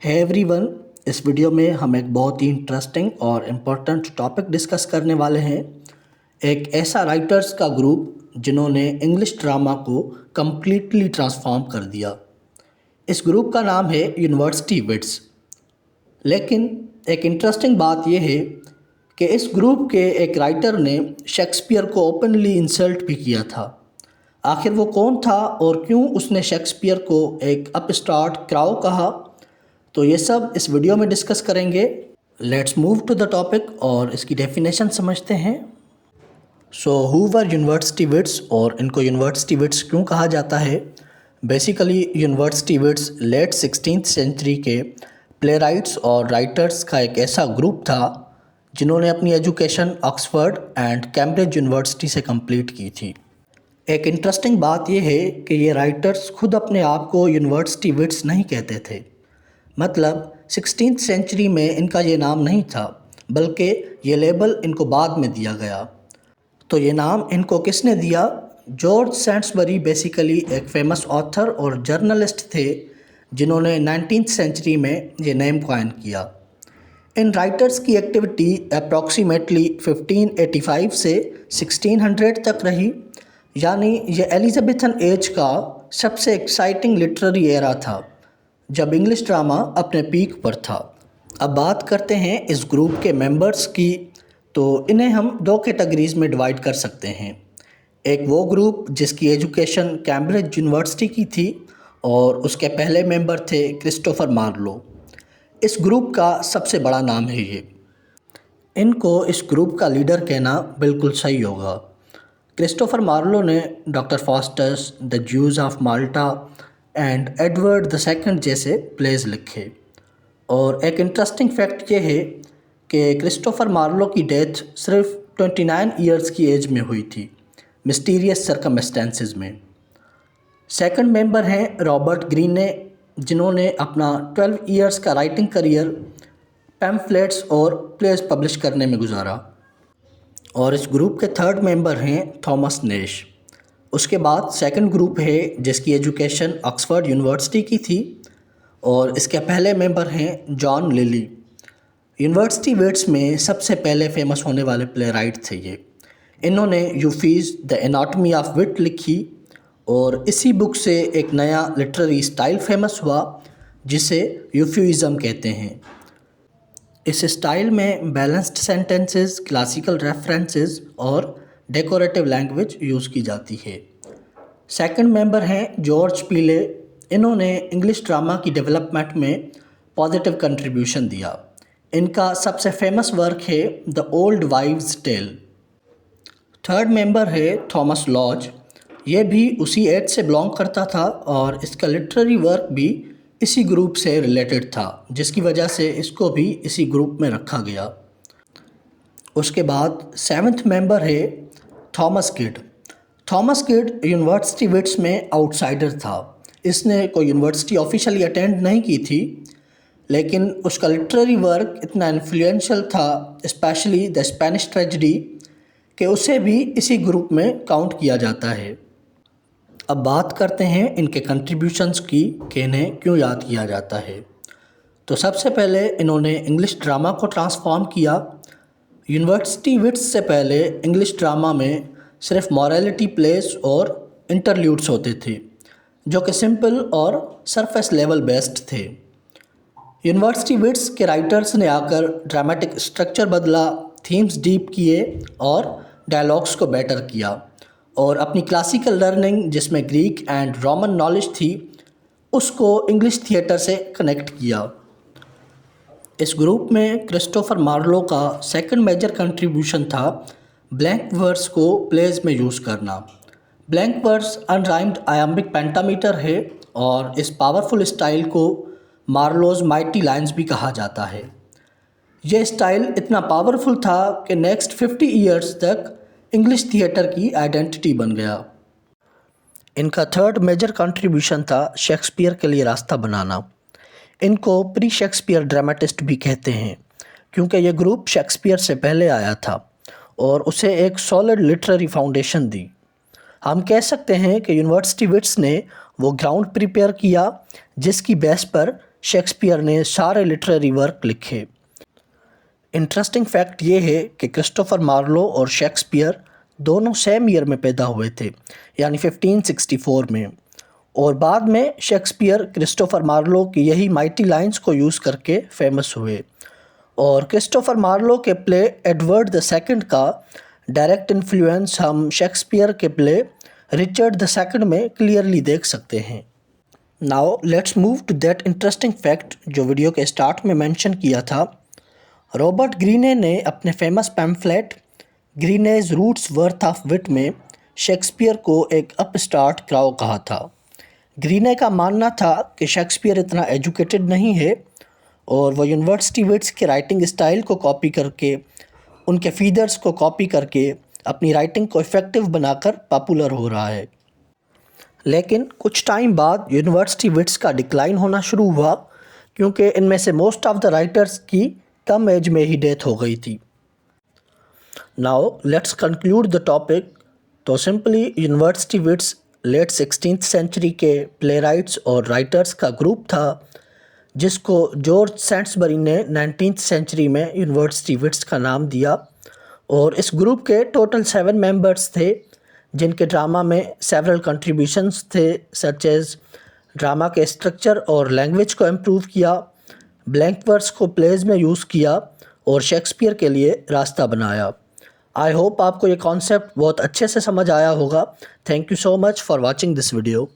है एवरीवन। इस वीडियो में हम एक बहुत ही इंटरेस्टिंग और इम्पोर्टेंट टॉपिक डिस्कस करने वाले हैं। एक ऐसा राइटर्स का ग्रुप जिन्होंने इंग्लिश ड्रामा को कम्प्लीटली ट्रांसफॉर्म कर दिया। इस ग्रुप का नाम है यूनिवर्सिटी विट्स। लेकिन एक इंटरेस्टिंग बात यह है कि इस ग्रुप के एक राइटर ने शेक्सपियर को ओपनली इंसल्ट भी किया था। आखिर वो कौन था और क्यों उसने शेक्सपियर को एक अपस्टार्ट क्राउ कहा, तो ये सब इस वीडियो में डिस्कस करेंगे। Let's move to the topic और इसकी डेफिनेशन समझते हैं। So who were university wits और इनको यूनिवर्सिटी विट्स क्यों कहा जाता है। Basically university wits late 16th century के प्लेराइट्स और राइटर्स का एक ऐसा ग्रुप था जिन्होंने अपनी education Oxford and Cambridge university से कंप्लीट की थी। एक इंटरेस्टिंग बात यह है कि ये राइटर्स खुद अपने आप को यूनिवर्सिटी विट्स नहीं कहते थे। मतलब 16th सेंचुरी में इनका ये नाम नहीं था, बल्कि ये लेबल इनको बाद में दिया गया। तो ये नाम इनको किसने दिया? जॉर्ज सैंड्सबरी बेसिकली एक फेमस ऑथर और जर्नलिस्ट थे जिन्होंने 19th सेंचुरी में ये नेम कॉइन किया। इन राइटर्स की एक्टिविटी अप्रॉक्सीमेटली 1585 से 1600 तक रही, यानी ये एलिजाबेथन एज का सबसे एक्साइटिंग लिटरेरी एरा था जब इंग्लिश ड्रामा अपने पीक पर था। अब बात करते हैं इस ग्रुप के मेंबर्स की, तो इन्हें हम दो कैटेगरीज में डिवाइड कर सकते हैं। एक वो ग्रुप जिसकी एजुकेशन कैम्ब्रिज यूनिवर्सिटी की थी और उसके पहले मेंबर थे क्रिस्टोफर मार्लो। इस ग्रुप का सबसे बड़ा नाम है ये। इनको इस ग्रुप का लीडर कहना बिल्कुल सही होगा। क्रिस्टोफर मार्लो ने doctor Faustus, the Jews of Malta and Edward the second जैसे प्लेज लिखे। और एक इंटरेस्टिंग फैक्ट ये है कि क्रिस्टोफर मार्लो की डेथ सिर्फ 29 ईयर्स की एज में हुई थी, मिस्टीरियस सर्कमस्टेंसेस में। सेकंड मेंबर हैं रॉबर्ट ग्रीने, जिन्होंने अपना 12 ईयर्स का राइटिंग करियर पैम्फलेट्स और प्लेस पब्लिश करने में गुजारा। और इस ग्रुप के थर्ड मेंबर हैं थॉमस नेश। उसके बाद सेकंड ग्रुप है जिसकी एजुकेशन ऑक्सफोर्ड यूनिवर्सिटी की थी और इसके पहले मेंबर हैं जॉन लिली। यूनिवर्सिटी विट्स में सबसे पहले फेमस होने वाले प्लेराइट थे ये। इन्होंने यूफीज द एनाटमी ऑफ विट लिखी और इसी बुक से एक नया लिटरेरी स्टाइल फेमस हुआ जिसे यूफ्यूइज़म कहते हैं। इस स्टाइल में बैलेंस्ड सेंटेंसेस, क्लासिकल रेफरेंसेस और डेकोरेटिव लैंग्वेज यूज़ की जाती है। सेकंड मेंबर हैं जॉर्ज पीले। इन्होंने इंग्लिश ड्रामा की डेवलपमेंट में पॉजिटिव कंट्रीब्यूशन दिया। इनका सबसे फेमस वर्क है the old wives tale. Third member है थॉमस लॉज। ये भी उसी एज से बिलोंग करता था और इसका लिटरेरी वर्क भी इसी ग्रुप से रिलेटेड था, जिसकी वजह से इसको भी इसी ग्रुप में रखा गया। उसके बाद सेवन्थ मेंबर है Thomas Kyd. Thomas Kyd university wits में आउटसाइडर था। इसने कोई यूनिवर्सिटी ऑफिशियली अटेंड नहीं की थी, लेकिन उसका लिटरेरी वर्क इतना इन्फ्लुएंशियल था, स्पेशली द स्पेनिश ट्रेजेडी, कि उसे भी इसी ग्रुप में काउंट किया जाता है। अब बात करते हैं इनके कंट्रीब्यूशंस की कि इन्हें क्यों याद किया जाता है। तो सबसे पहले इन्होंने इंग्लिश ड्रामा को ट्रांसफॉर्म किया। यूनिवर्सिटी विट्स से पहले इंग्लिश ड्रामा में सिर्फ मॉरलिटी प्लेस और इंटरल्यूड्स होते थे जो कि सिंपल और सरफेस लेवल बेस्ड थे। यूनिवर्सिटी विट्स के राइटर्स ने आकर ड्रामेटिक स्ट्रक्चर बदला, थीम्स डीप किए और डायलॉग्स को बेटर किया और अपनी क्लासिकल लर्निंग जिसमें ग्रीक एंड रोमन नॉलेज थी उसको इंग्लिश थिएटर से कनेक्ट किया। इस ग्रुप में क्रिस्टोफर मार्लो का सेकंड मेजर कंट्रीब्यूशन था ब्लैंक वर्स को प्लेज में यूज़ करना। ब्लैंक वर्स अनराइम्ड आयाम्बिक पेंटामीटर है और इस पावरफुल स्टाइल को मार्लोज माइटी लाइन्स भी कहा जाता है। यह स्टाइल इतना पावरफुल था कि नेक्स्ट 50 ईयर्स तक इंग्लिश थिएटर की आइडेंटिटी बन गया। इनका थर्ड मेजर कंट्रीब्यूशन था शेक्सपियर के लिए रास्ता बनाना। इनको प्री शेक्सपियर ड्रामेटिस्ट भी कहते हैं क्योंकि ये ग्रुप शेक्सपियर से पहले आया था और उसे एक सॉलिड लिटरेरी फाउंडेशन दी। हम कह सकते हैं कि यूनिवर्सिटी विट्स ने वो ग्राउंड प्रिपेयर किया जिसकी बेस पर शेक्सपियर ने सारे लिटरेरी वर्क लिखे। इंटरेस्टिंग फैक्ट ये है कि क्रिस्टोफर मार्लो और शेक्सपियर दोनों सेम ईयर में पैदा हुए थे, यानी 1564 में, और बाद में शेक्सपियर क्रिस्टोफर मार्लो की यही माइटी लाइन्स को यूज़ करके फेमस हुए। और क्रिस्टोफर मार्लो के प्ले एडवर्ड द सेकंड का डायरेक्ट इन्फ्लुएंस हम शेक्सपियर के प्ले रिचर्ड द सेकंड में क्लियरली देख सकते हैं। Now let's move to that interesting fact जो वीडियो के स्टार्ट में मेंशन किया था। रॉबर्ट ग्रीने ने अपने famous pamphlet Greene's groats worth of wit में शेक्सपियर को एक अपस्टार्ट क्राउ कहा था। ग्रीने का मानना था कि शेक्सपियर इतना एजुकेटेड नहीं है और वो यूनिवर्सिटी विट्स के राइटिंग स्टाइल को कॉपी करके, उनके फीदर्स को कॉपी करके अपनी राइटिंग को इफ़ेक्टिव बनाकर पॉपुलर हो रहा है। लेकिन कुछ टाइम बाद यूनिवर्सिटी विट्स का डिक्लाइन होना शुरू हुआ क्योंकि इनमें से मोस्ट ऑफ द राइटर्स की कम एज में ही डेथ हो गई थी। Now let's conclude the topic. तो simply university wits late 16th century के प्ले राइट्स और राइटर्स का ग्रुप था जिसको जॉर्ज सेंट्सबरी ने 19th सेंचुरी में यूनिवर्सिटी विट्स का नाम दिया। और इस ग्रुप के टोटल 7 मेंबर्स थे जिनके ड्रामा में सेवरल कंट्रीब्यूशंस थे, सच एज ड्रामा के स्ट्रक्चर और लैंग्वेज को इम्प्रूव किया, ब्लैंक वर्स को प्लेज में यूज़ किया और शेक्सपियर के लिए रास्ता बनाया। आई होप आपको ये कॉन्सेप्ट बहुत अच्छे से समझ आया होगा। Thank you so much for watching this video.